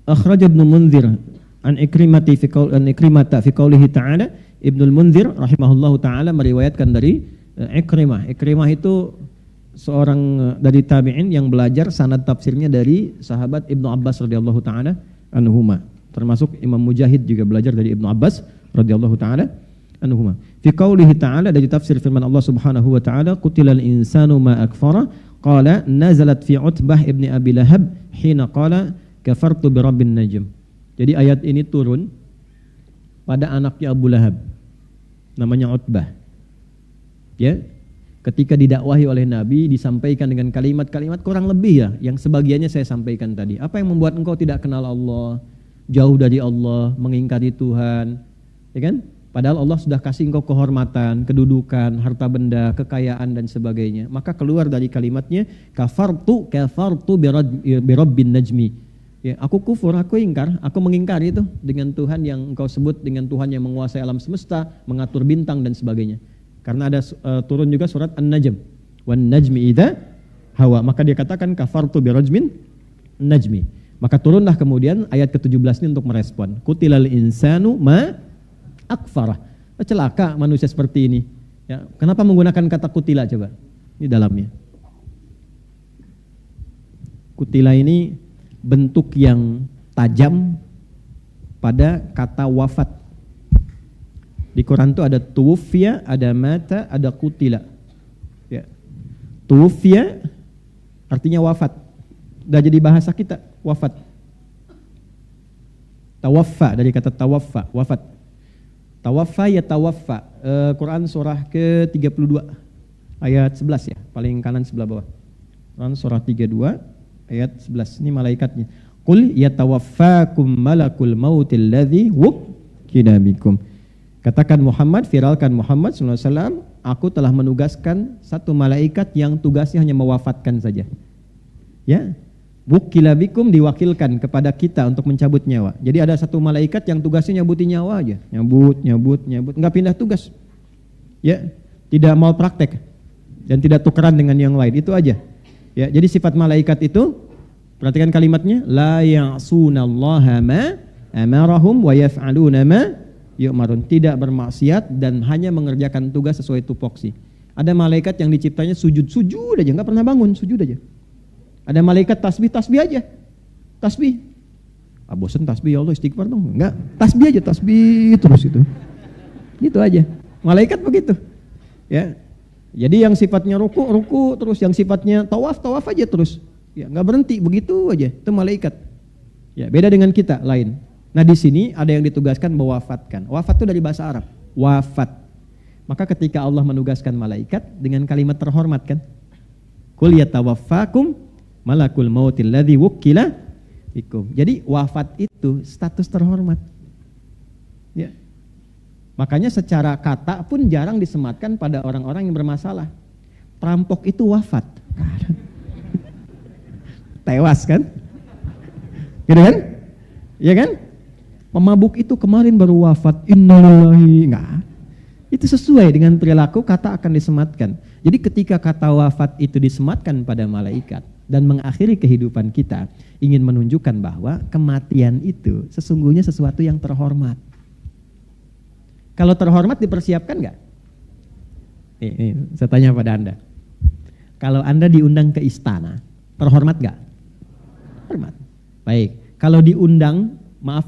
akhraj Ibnu Munzir an Ikrimata fi qoulihi ta'ala. Ibnul Munzir rahimahullahu taala meriwayatkan dari Ikrimah. Ikrimah itu seorang dari tabi'in yang belajar sanad tafsirnya dari sahabat Ibnu Abbas radhiyallahu taala anhuma. Termasuk Imam Mujahid juga belajar dari Ibnu Abbas radhiyallahu taala anhuma. Fi qoulihi ta'ala, dari tafsir firman Allah Subhanahu wa taala, qutilal insanu ma akfara qala nazalat fi Utbah ibni Abi Lahab hina qala kafartu bi rabbin najm. Jadi ayat ini turun pada anaknya Abu Lahab, namanya Utbah. Ya, ketika didakwahi oleh Nabi, disampaikan dengan kalimat-kalimat kurang lebih ya, yang sebagiannya saya sampaikan tadi. Apa yang membuat engkau tidak kenal Allah, jauh dari Allah, mengingkari Tuhan, ya kan? Padahal Allah sudah kasih engkau kehormatan, kedudukan, harta benda, kekayaan dan sebagainya. Maka keluar dari kalimatnya kafartu bi rabbin najmi. Ya, aku kufur, aku ingkar, aku mengingkari itu dengan Tuhan yang engkau sebut, dengan Tuhan yang menguasai alam semesta, mengatur bintang dan sebagainya. Karena ada turun juga surat An-Najm, wan najmi idza hawa. Maka dia katakan kafartu bi rajmin najmi. Maka turunlah kemudian ayat ke-17 ini untuk merespon. Qutilal insanu ma akfarah. Celaka manusia seperti ini. Ya, kenapa menggunakan kata kutila coba? Ini dalamnya. Kutila ini bentuk yang tajam pada kata wafat. Di Quran itu ada tuwfiya, ada mata, ada kutila. Ya. Tuwfiya artinya wafat. Udah jadi bahasa kita, wafat. Tawaffa dari kata tawaffa, wafat. Tawaffa ya tawaffa. Quran surah ke-32 ayat 11 ya, paling kanan sebelah bawah. Quran surah 32 ayat 11. Ini malaikatnya. Qul yatawaffakum malakul mautil ladzi wukkila bikum. Katakan Muhammad, viralkan Muhammad SAW, aku telah menugaskan satu malaikat yang tugasnya hanya mewafatkan saja. Ya, wukkila bikum, diwakilkan kepada kita untuk mencabut nyawa. Jadi ada satu malaikat yang tugasnya nyabutin nyawa aja, nyabut, nggak pindah tugas. Ya, tidak mau praktek dan tidak tukeran dengan yang lain, itu aja. Ya, jadi sifat malaikat itu, perhatikan kalimatnya, la ya'sunallaha ma amarahum wa yaf'aluna ma yu'marun, tidak bermaksiat dan hanya mengerjakan tugas sesuai tupoksi. Ada malaikat yang diciptanya sujud aja, nggak pernah bangun, sujud aja. Ada malaikat tasbih aja, tasbih. Bosan tasbih, ya Allah istighfar dong, enggak, tasbih aja, tasbih terus itu. Gitu aja, malaikat begitu. Ya, jadi yang sifatnya ruku terus, yang sifatnya tawaf aja terus. Ya, nggak berhenti, begitu aja, itu malaikat. Ya, beda dengan kita, lain. Nah di sini ada yang ditugaskan mewafatkan. Wafat itu dari bahasa Arab, wafat. Maka ketika Allah menugaskan malaikat dengan kalimat terhormat kan, Qul yatawaffakum malakul mautil ladzi wukkila bikum. Jadi wafat itu status terhormat. Ya. Makanya secara kata pun jarang disematkan pada orang-orang yang bermasalah. Perampok itu wafat. Tewas kan? Gitu kan? Iya kan? Pemabuk itu kemarin baru wafat, innalillahi. Enggak. Itu sesuai dengan perilaku, kata akan disematkan. Jadi ketika kata wafat itu disematkan pada malaikat dan mengakhiri kehidupan kita, ingin menunjukkan bahwa kematian itu sesungguhnya sesuatu yang terhormat. Kalau terhormat dipersiapkan enggak? Saya tanya pada Anda. Kalau Anda diundang ke istana, terhormat enggak? Terhormat. Baik. Kalau diundang, maaf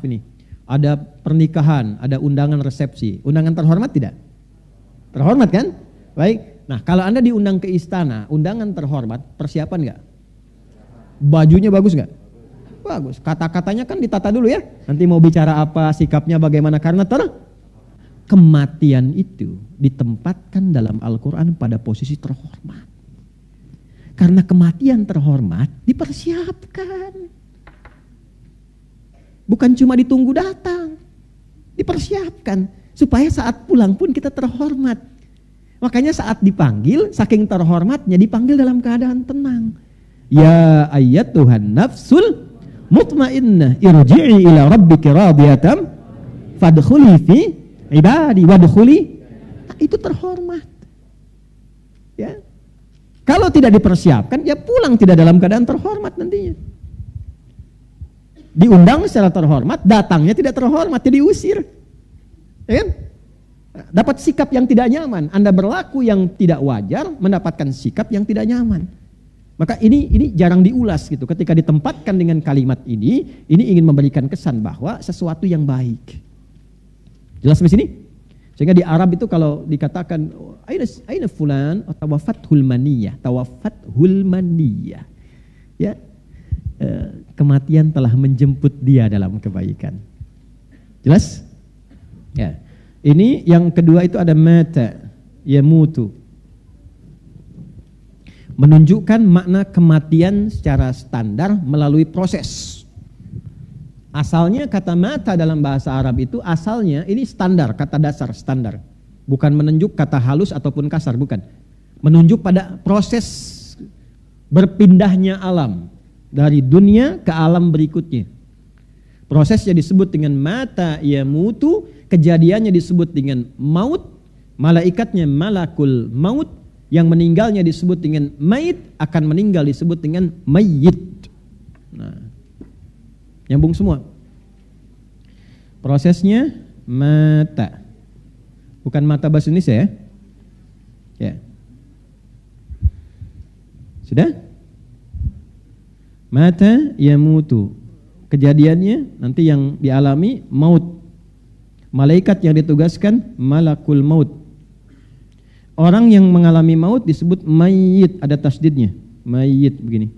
ini, ada pernikahan, ada undangan resepsi. Undangan terhormat tidak? Terhormat kan? Baik. Nah, kalau Anda diundang ke istana, undangan terhormat, persiapan enggak? Bajunya bagus enggak? Bagus. Kata-katanya kan ditata dulu ya. Nanti mau bicara apa, sikapnya bagaimana, karena kematian itu ditempatkan dalam Al-Quran pada posisi terhormat. Karena kematian terhormat dipersiapkan. Bukan cuma ditunggu datang, dipersiapkan supaya saat pulang pun kita terhormat. Makanya saat dipanggil, saking terhormatnya dipanggil dalam keadaan tenang. Ya ayyatuhan nafsul mutmainnah irji'i ila rabbiki radiyatan fadkhuli fi ibadi wadkhuli. Itu terhormat. Ya. Kalau tidak dipersiapkan, ya pulang tidak dalam keadaan terhormat nantinya. Diundang secara terhormat, datangnya tidak terhormat, jadi diusir. Ya kan? Dapat sikap yang tidak nyaman. Anda berlaku yang tidak wajar, mendapatkan sikap yang tidak nyaman. Maka ini jarang diulas gitu. Ketika ditempatkan dengan kalimat ini ingin memberikan kesan bahwa sesuatu yang baik. Jelas di sini? Sehingga di Arab itu kalau dikatakan aina fulan tawafathul maniyah, tawafathul maniyah. Ya. Kematian telah menjemput dia dalam kebaikan. Jelas? Ya. Ini yang kedua itu ada mata yamutu. Menunjukkan makna kematian secara standar melalui proses. Asalnya kata mata dalam bahasa Arab itu asalnya ini standar, kata dasar standar. Bukan menunjuk kata halus ataupun kasar, bukan. Menunjuk pada proses berpindahnya alam dari dunia ke alam berikutnya. Prosesnya disebut dengan mata yamutu, kejadiannya disebut dengan maut, malaikatnya malakul maut, yang meninggalnya disebut dengan mayit, akan meninggal disebut dengan mayyit. Nah, nyambung semua. Prosesnya mata. Bukan mata bahasa Indonesia ya. Ya. Sudah? Mata yamutu. Kejadiannya nanti yang dialami maut. Malaikat yang ditugaskan malakul maut. Orang yang mengalami maut disebut mayyit, ada tasdidnya. Mayyit begini.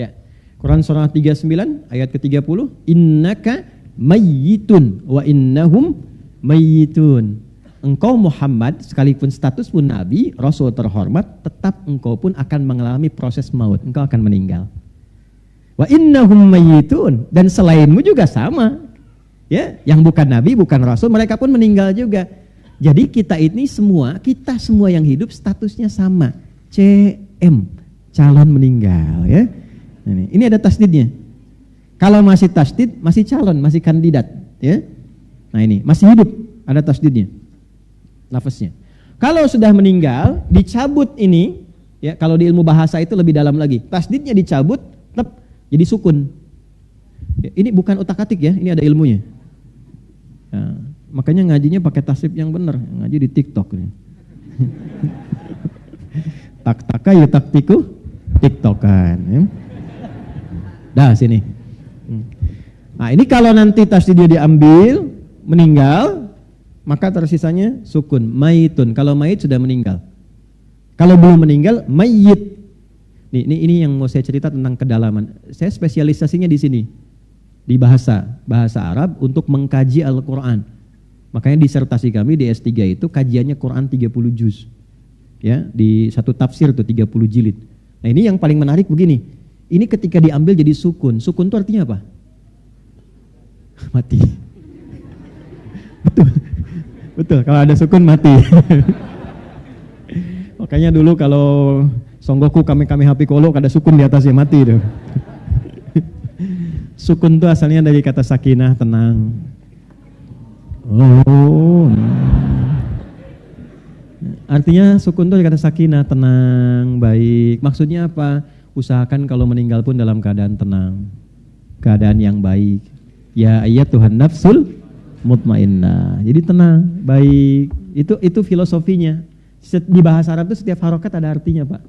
Ya. Quran surah 39 ayat ke-30, innaka mayyitun wa innahum mayyitun. Engkau Muhammad sekalipun status pun nabi, rasul terhormat, tetap engkau pun akan mengalami proses maut. Engkau akan meninggal. Wa innahum mayyitun, dan selainmu juga sama. Ya, yang bukan nabi, bukan rasul, mereka pun meninggal juga. Jadi kita semua yang hidup statusnya sama. CM, calon meninggal ya. Ini ada tasdidnya. Kalau masih tasdid, masih calon, masih kandidat ya. Nah ini, masih hidup, ada tasdidnya. Lafaznya. Kalau sudah meninggal, dicabut ini, ya kalau di ilmu bahasa itu lebih dalam lagi. Tasdidnya dicabut, tetap jadi sukun. Ya, ini bukan utak-atik ya, ini ada ilmunya. Nah, makanya ngajinya pakai tasrif yang benar, ngaji di TikTok. Tak-taka ya taktiku, TikTokan. Ya. Dah sini. Nah ini kalau nanti tasdidnya diambil, meninggal, maka tersisanya sukun, mayitun. Kalau mayit sudah meninggal. Kalau belum meninggal, mayyit. Ini yang mau saya cerita tentang kedalaman. Saya spesialisasinya di sini. Di bahasa Arab untuk mengkaji Al-Quran. Makanya disertasi kami di S3 itu kajiannya Quran 30 juz. Ya, di satu tafsir tuh 30 jilid. Nah, ini yang paling menarik begini. Ini ketika diambil jadi sukun. Sukun itu artinya apa? Mati. Betul, kalau ada sukun mati. Makanya dulu kalau Songgoku kami hapi kolo ada sukun di atasnya mati tuh. Sukun itu asalnya dari kata sakinah, tenang. Oh. Artinya sukun itu dari kata sakinah, tenang, baik. Maksudnya apa? Usahakan kalau meninggal pun dalam keadaan tenang. Keadaan yang baik. Ya ayyatuhan nafsul mutmainnah. Jadi tenang, baik. Itu filosofinya. Di bahasa Arab itu setiap harokat ada artinya, Pak.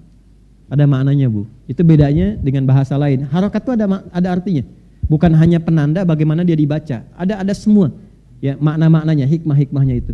Ada maknanya, Bu. Itu bedanya dengan bahasa lain. Harokat itu ada artinya. Bukan hanya penanda bagaimana dia dibaca. Ada semua. Ya, makna-maknanya, hikmah-hikmahnya itu.